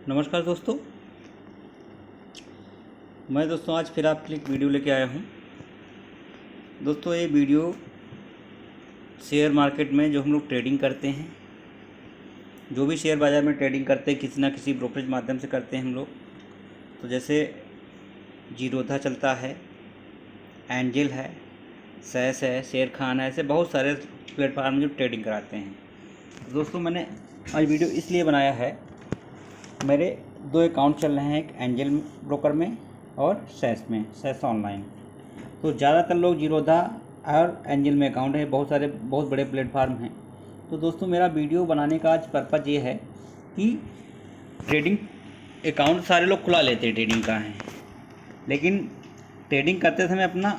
नमस्कार दोस्तों। मैं दोस्तों आज फिर आपके लिए एक वीडियो लेके आया हूँ। दोस्तों ये वीडियो शेयर मार्केट में जो हम लोग ट्रेडिंग करते हैं, जो भी शेयर बाज़ार में ट्रेडिंग करते हैं किसी ना किसी ब्रोकरेज माध्यम से करते हैं हम लोग। तो जैसे जीरोधा चलता है, एंजल है, सैस है, शेर खान है, ऐसे बहुत सारे प्लेटफार्म जो ट्रेडिंग कराते हैं। तो दोस्तों मैंने आज वीडियो इसलिए बनाया है, मेरे 2 अकाउंट चल रहे हैं, एक एंजल ब्रोकर में और सैस में, सैस ऑनलाइन। तो ज़्यादातर लोग जीरोधा और एंजल में अकाउंट है, बहुत बड़े प्लेटफार्म हैं। तो दोस्तों मेरा वीडियो बनाने का आज पर्पज़ ये है कि ट्रेडिंग अकाउंट सारे लोग खुला लेते हैं, ट्रेडिंग का है, लेकिन ट्रेडिंग करते समय अपना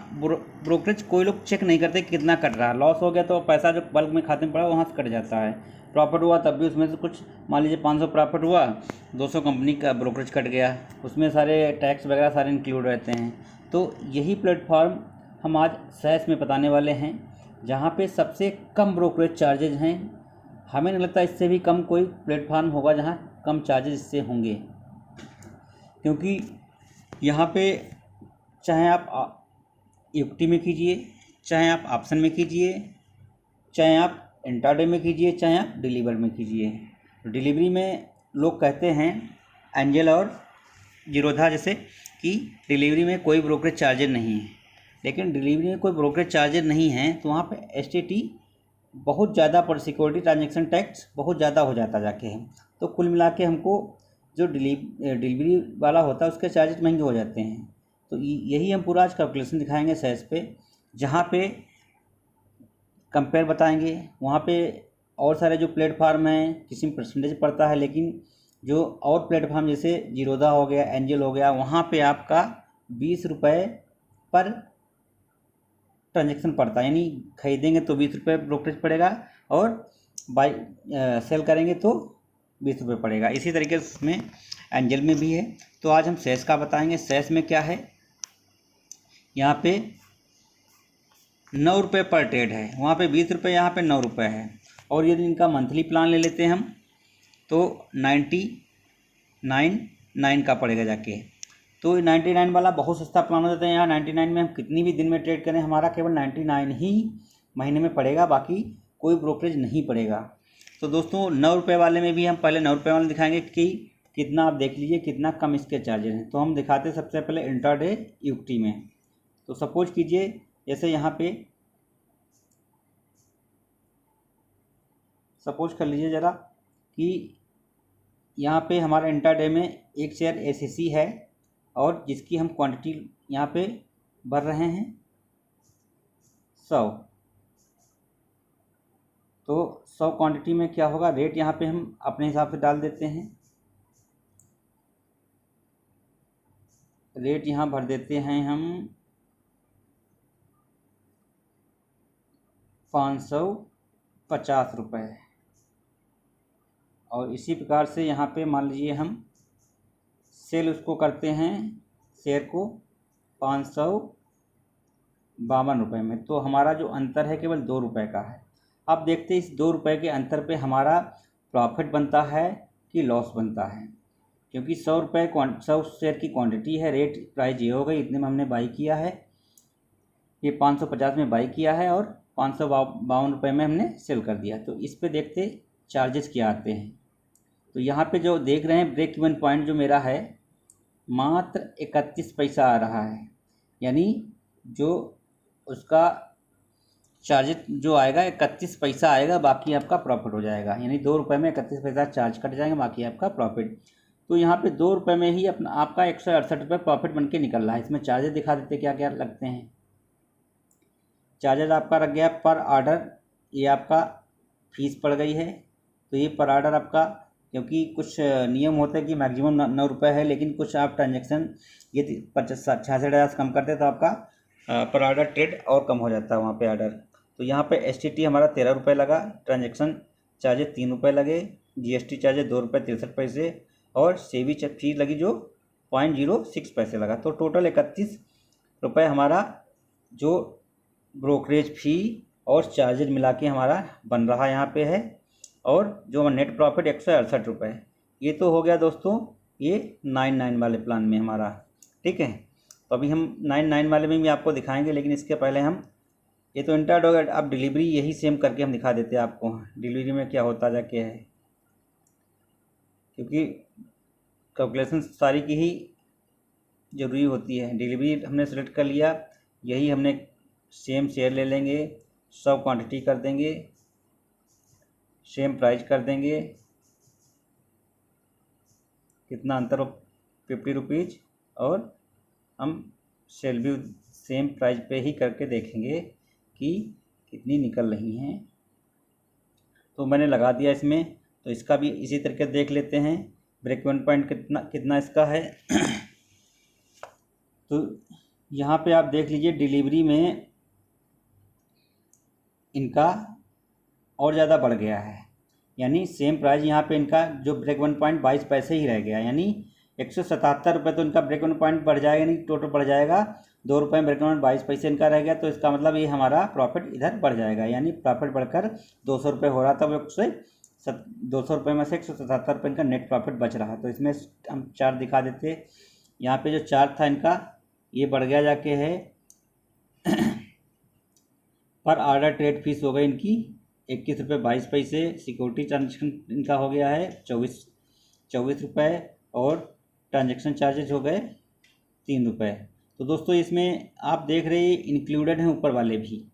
ब्रोकरेज कोई लोग चेक नहीं करते कितना कट रहा है। लॉस हो गया तो पैसा जो बल्क में खाते में पड़ा वहाँ से कट जाता है। प्रॉफिट हुआ तब भी उसमें से कुछ, मान लीजिए 500 प्रॉफिट हुआ, 200 कंपनी का ब्रोकरेज कट गया, उसमें सारे टैक्स वगैरह सारे इंक्लूड रहते हैं। तो यही प्लेटफॉर्म हम आज सैस में बताने वाले हैं, जहाँ पे सबसे कम ब्रोकरेज चार्जेज हैं। हमें नहीं लगता इससे भी कम कोई प्लेटफॉर्म होगा जहाँ कम चार्जेज इससे होंगे, क्योंकि यहाँ पे चाहे आप इक्विटी में कीजिए, चाहे आप ऑप्शन में कीजिए, चाहे आप इंट्राडे में कीजिए, चाहे आप डिलीवर में कीजिए। डिलीवरी में लोग कहते हैं एंजल और जीरोधा जैसे कि डिलीवरी में कोई ब्रोकरेज चार्जेज नहीं है, लेकिन डिलीवरी में कोई ब्रोकरेज चार्जेज नहीं है तो वहाँ पे एसटीटी बहुत ज़्यादा पर सिक्योरिटी ट्रांजैक्शन टैक्स बहुत ज़्यादा हो जाता जाके है। तो कुल मिला के हमको जो डिलीवरी वाला होता है उसके चार्जेज महंगे हो जाते हैं। तो यही हम पूरा आज कैलकुलेशन दिखाएंगे सैस पे, जहाँ पे कंपेयर बताएंगे। वहाँ पे और सारे जो प्लेटफार्म हैं किसी में परसेंटेज पड़ता है, लेकिन जो और प्लेटफार्म जैसे जीरोधा हो गया, एंजल हो गया, वहाँ पे आपका 20 रुपये पर ट्रांजेक्शन पड़ता है। यानी खरीदेंगे तो 20 रुपये ब्रोकरेज पड़ेगा और बाई सेल करेंगे तो 20 रुपये पड़ेगा। इसी तरीके से इसमें एंजल में भी है। तो आज हम सैस का बताएंगे। सैस में क्या है, यहाँ पे 9 रुपये पर ट्रेड है, वहाँ पे 20 रुपये, यहाँ पे 9 रुपये है। और यदि इनका मंथली प्लान ले लेते हैं हम तो 99.9 का पड़ेगा जाके। तो 99 वाला बहुत सस्ता प्लान हो जाता है। यहाँ 99 में हम कितनी भी दिन में ट्रेड करें, हमारा केवल 99 ही महीने में पड़ेगा, बाकी कोई ब्रोकरेज नहीं पड़ेगा। तो दोस्तों 9 रुपये वाले में भी हम पहले 9 रुपये वाले दिखाएंगे कि कितना, आप देख लीजिए कितना कम इसके चार्जेस हैं। तो हम दिखाते हैं सबसे पहले इंट्राडे इक्विटी में। तो सपोज कीजिए जैसे यहाँ पे सपोज कर लीजिए ज़रा कि यहाँ पे हमारा इंट्राडे में एक शेयर एससीसी है और जिसकी हम क्वांटिटी यहाँ पे भर रहे हैं 100। तो 100 क्वांटिटी में क्या होगा, रेट यहाँ पे हम अपने हिसाब से डाल देते हैं। रेट यहाँ भर देते हैं हम 550 रुपये। और इसी प्रकार से यहाँ पे मान लीजिए हम सेल उसको करते हैं, शेयर को 552 रुपये में। तो हमारा जो अंतर है केवल 2 रुपये का है। अब देखते हैं इस 2 रुपये के अंतर पे हमारा प्रॉफिट बनता है कि लॉस बनता है, क्योंकि 100 शेयर की क्वांटिटी है, रेट प्राइस ये हो गई, इतने में हमने बाई किया है, ये 550 में बाई किया है और 552 रुपये में हमने सेल कर दिया। तो इस पे देखते चार्जेस क्या आते हैं। तो यहाँ पे जो देख रहे हैं ब्रेक इवन पॉइंट जो मेरा है मात्र 31 पैसा आ रहा है, यानी जो उसका चार्जेस जो आएगा 31 पैसा आएगा, बाकी आपका प्रॉफिट हो जाएगा। यानी 2 रुपये में 31 पैसा चार्ज कट जाएगा, बाकी आपका प्रॉफिट। तो यहाँ पे 2 रुपये में ही अपना आपका 168 रुपये प्रॉफिट बन के निकल रहा है। इसमें चार्जेस दिखा देते क्या क्या लगते हैं। चार्जेस आपका लग गया पर ऑर्डर, ये आपका फीस पड़ गई है। तो ये पर ऑर्डर आपका, क्योंकि कुछ नियम होते हैं कि मैक्सिमम 9 रुपये है, लेकिन कुछ आप ट्रांजेक्शन ये 66,000 से कम करते तो आपका पर ऑर्डर ट्रेड और कम हो जाता है वहाँ पे ऑर्डर। तो यहाँ पे एसटीटी हमारा 13 रुपये लगा, ट्रांजेक्शन चार्जेस 3 रुपये लगे, जीएसटी चार्जेस 2 रुपये 63 पैसे और सेवी फीस लगी जो 0.06 पैसे लगा। तो टोटल 31 रुपये हमारा जो ब्रोकरेज फ़ी और चार्जेज मिला के हमारा बन रहा यहाँ पे है। और जो नेट प्रॉफिट 168 रुपये, ये तो हो गया दोस्तों ये 99 वाले प्लान में हमारा, ठीक है। तो अभी हम 99 वाले में भी आपको दिखाएंगे, लेकिन इसके पहले हम, ये तो इंटर्ड हो गया, अब डिलीवरी यही सेम करके हम दिखा देते हैं आपको डिलीवरी में क्या होता जा क्या है, क्योंकि कैलकुलेशन सारी की ही ज़रूरी होती है। डिलीवरी हमने सेलेक्ट कर लिया, यही हमने सेम शेयर ले लेंगे, सब क्वांटिटी कर देंगे, सेम प्राइस कर देंगे, कितना अंतर हो 50 रुपीज़, और हम सेल भी सेम प्राइस पे ही करके देखेंगे कि कितनी निकल रही हैं। तो मैंने लगा दिया इसमें, तो इसका भी इसी तरीके देख लेते हैं ब्रेक इवन पॉइंट कितना इसका है। तो यहाँ पे आप देख लीजिए डिलीवरी में इनका और ज़्यादा बढ़ गया है, यानी सेम प्राइस यहाँ पे इनका जो ब्रेक इवन पॉइंट 22 पैसे ही रह गया, यानी 177 रुपये तो इनका ब्रेक इवन पॉइंट बढ़ जाएगा, नहीं टोटल बढ़ जाएगा 2 रुपये में, ब्रेक इवन 22 पैसे इनका रह गया। तो इसका मतलब ये हमारा प्रॉफिट इधर बढ़ जाएगा, यानी प्रॉफिट बढ़कर 200 रुपये हो रहा था, वो 200 रुपये में से 177 रुपये इनका नेट प्रॉफिट बच रहा। तो इसमें हम चार्ट दिखा देते, यहाँ पे जो चार्ट था इनका ये बढ़ गया जाके है पर ऑर्डर ट्रेड फीस हो गई इनकी 21 रुपये 22 पैसे, सिक्योरिटी ट्रांजेक्शन इनका हो गया है 24 रुपये, और ट्रांजेक्शन चार्जेज हो गए 3 रुपये। तो दोस्तों इसमें आप देख रहे हैं इंक्लूडेड हैं ऊपर वाले भी,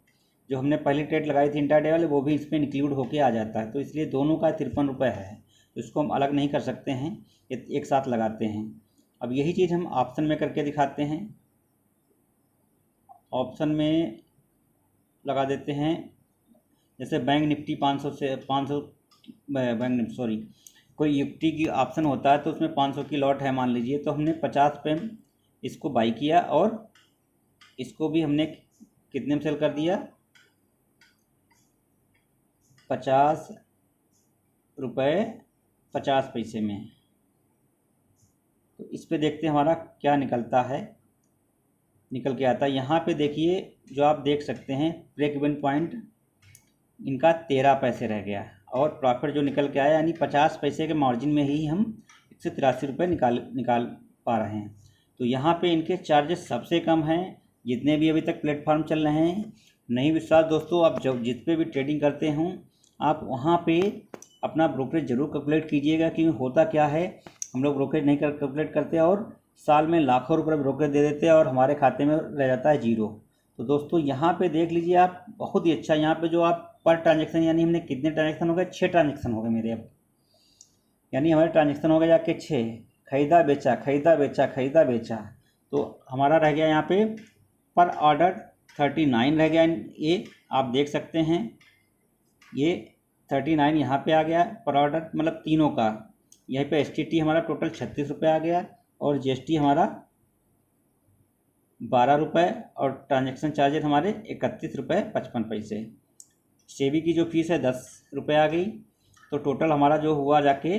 जो हमने पहली ट्रेड लगाई थी इंट्राडे वाले, वो भी इसमें इंक्लूड होके आ जाता है। तो इसलिए दोनों का 53 रुपये है, तो इसको हम अलग नहीं कर सकते हैं, एक साथ लगाते हैं। अब यही चीज़ हम ऑप्शन में करके दिखाते हैं। ऑप्शन में लगा देते हैं, जैसे बैंक निफ्टी 500 से 500 कोई निफ्टी की ऑप्शन होता है तो उसमें 500 की लॉट है मान लीजिए, तो हमने 50 पे इसको बाई किया, और इसको भी हमने कितने में सेल कर दिया 50 रुपये 50 पैसे में। तो इस पे देखते हैं हमारा क्या निकलता है, निकल के आता है। यहाँ पे देखिए जो आप देख सकते हैं ब्रेक इवन पॉइंट इनका 13 पैसे रह गया, और प्रॉफिट जो निकल के आया यानी 50 पैसे के मार्जिन में ही हम 183 रुपये निकाल पा रहे हैं। तो यहाँ पे इनके चार्जेस सबसे कम हैं जितने भी अभी तक प्लेटफॉर्म चल रहे हैं। नहीं विश्वास दोस्तों, आप जब जिस पे भी ट्रेडिंग करते हों आप वहाँ पे अपना ब्रोकरेज ज़रूर कैलकुलेट कीजिएगा, क्योंकि होता क्या है हम लोग ब्रोकरेज नहीं कैलकुलेट करते और साल में लाखों रुपये ब्रोकरेज दे देते हैं और हमारे खाते में रह जाता है जीरो। तो दोस्तों यहाँ पे देख लीजिए आप, बहुत ही अच्छा यहाँ पे जो आप पर ट्रांजेक्शन, यानी हमने कितने ट्रांजेक्शन हो गए 6 ट्रांजेक्शन हो गए मेरे अब, यानी हमारे ट्रांजेक्शन हो गए जाके 6, खरीदा बेचा खरीदा बेचा खरीदा बेचा। तो हमारा रह गया यहाँ पे पर ऑर्डर 39 रह गया, ये आप देख सकते हैं, ये 39 यहाँ पे आ गया पर ऑर्डर, मतलब तीनों का। यहीं पे STT हमारा टोटल 36 रुपये आ गया, और GST हमारा 12 रुपये, और ट्रांजेक्शन चार्जेस हमारे 31 रुपये 55 पैसे। सेबी की जो फीस है 10 रुपये आ गई। तो टोटल हमारा जो हुआ जाके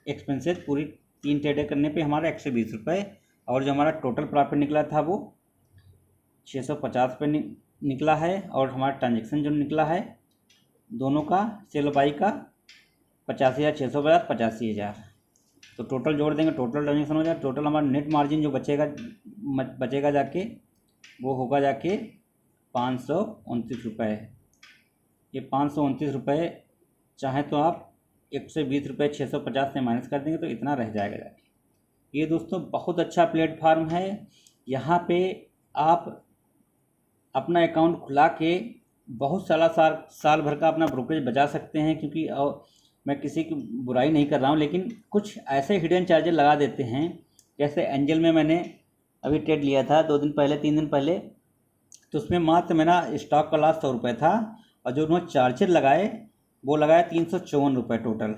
एक्सपेंसेस पूरी 3 ट्रेडें करने पे हमारा 120 रुपये, और जो हमारा टोटल प्रॉफिट निकला था वो 650 रुपये निकला है, और हमारा ट्रांजेक्शन जो निकला है दोनों का सेल बाई का 85,650 85,000। तो टोटल जोड़ देंगे, टोटल ट्रांजेक्शन हो जाए, टोटल हमारा नेट मार्जिन जो बचेगा जाके वो होगा जाके 529 रुपये। ये 529 रुपये चाहे तो आप 120 रुपये 650 से माइनस कर देंगे तो इतना रह जाएगा जाके। ये दोस्तों बहुत अच्छा प्लेटफार्म है, यहाँ पे आप अपना अकाउंट खुला के बहुत साल भर का अपना ब्रोकरेज बचा सकते हैं। क्योंकि मैं किसी की बुराई नहीं कर रहा हूँ, लेकिन कुछ ऐसे हिडन चार्जेस लगा देते हैं, जैसे एंजल में मैंने अभी ट्रेड लिया था 2 दिन पहले 3 दिन पहले, तो उसमें मात्र मेरा स्टॉक का लॉस 100 रुपये था, और जो उन्होंने चार्जेस लगाए वो लगाया 354 रुपये टोटल,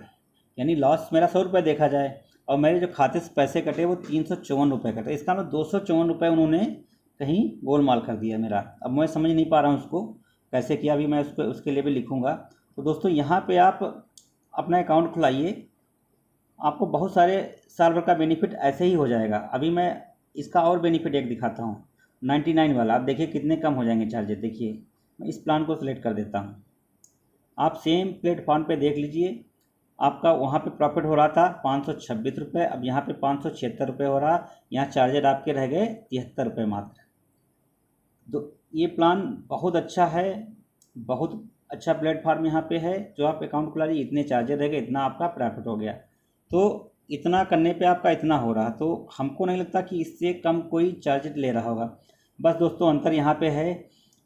यानी लॉस मेरा 100 रुपये देखा जाए, और मेरे जो खाते से पैसे कटे वो 354 रुपये कटे। इसका मतलब 254 रुपये उन्होंने कहीं गोलमाल कर दिया मेरा। अब मैं समझ नहीं पा रहा हूँ उसको कैसे किया, अभी मैं उसके लिए भी लिखूँगा। तो दोस्तों यहाँ पे आप अपना अकाउंट खुलाइए, आपको बहुत सारे साल भर का बेनिफिट ऐसे ही हो जाएगा। अभी मैं इसका और बेनिफिट एक दिखाता हूँ 99 वाला, आप देखिए कितने कम हो जाएंगे चार्जेस। देखिए मैं इस प्लान को सिलेक्ट कर देता हूँ, आप सेम प्लेटफॉर्म पे देख लीजिए, आपका वहाँ पे प्रॉफिट हो रहा था 526 रुपये, अब यहाँ पे 576 रुपये हो रहा। यहाँ चार्जर आपके रह गए 73 रुपये मात्र। तो ये प्लान बहुत अच्छा है, बहुत अच्छा प्लेटफार्म यहाँ पे है। जो आप अकाउंट खुला लीजिए, इतने चार्जर रह गए, इतना आपका प्रॉफिट हो गया। तो इतना करने पे आपका इतना हो रहा, तो हमको नहीं लगता कि इससे कम कोई चार्ज ले रहा होगा। बस दोस्तों अंतर यहाँ पे है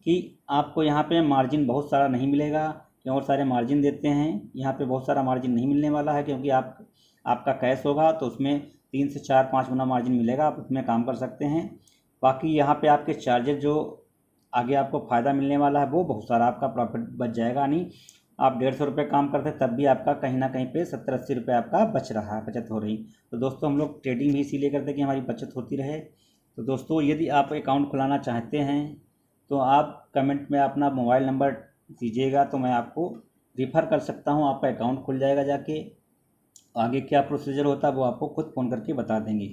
कि आपको यहाँ पे मार्जिन बहुत सारा नहीं मिलेगा, और सारे मार्जिन देते हैं। यहाँ पे बहुत सारा मार्जिन नहीं मिलने वाला है, क्योंकि आपका कैश होगा तो उसमें 3 से 4-5 गुना मार्जिन मिलेगा, आप उसमें काम कर सकते हैं। बाकी यहाँ पे आपके चार्जर जो आगे आपको फ़ायदा मिलने वाला है वो बहुत सारा आपका प्रॉफिट बच जाएगा। नहीं आप 150 रुपये काम करते तब भी आपका कहीं ना कहीं पे 70-80 रुपये आपका बच रहा है, बचत हो रही। तो दोस्तों हम लोग ट्रेडिंग भी इसीलिए करते हैं कि हमारी बचत होती रहे। तो दोस्तों यदि आप अकाउंट खुलाना चाहते हैं तो आप कमेंट में अपना मोबाइल नंबर दीजिएगा, तो मैं आपको रिफ़र कर सकता हूँ, आपका अकाउंट खुल जाएगा। जाके आगे क्या प्रोसीजर होता है वो आपको खुद फ़ोन करके बता देंगे।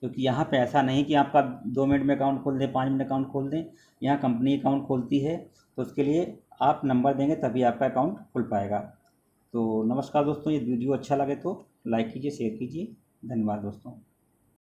क्योंकि यहाँ पे ऐसा नहीं कि आपका 2 मिनट में अकाउंट खोल दें, 5 मिनट अकाउंट खोल दें। यहाँ कंपनी अकाउंट खोलती है, तो उसके लिए आप नंबर देंगे तभी आपका अकाउंट खुल पाएगा। तो नमस्कार दोस्तों, ये वीडियो अच्छा लगे तो लाइक कीजिए, शेयर कीजिए। धन्यवाद दोस्तों।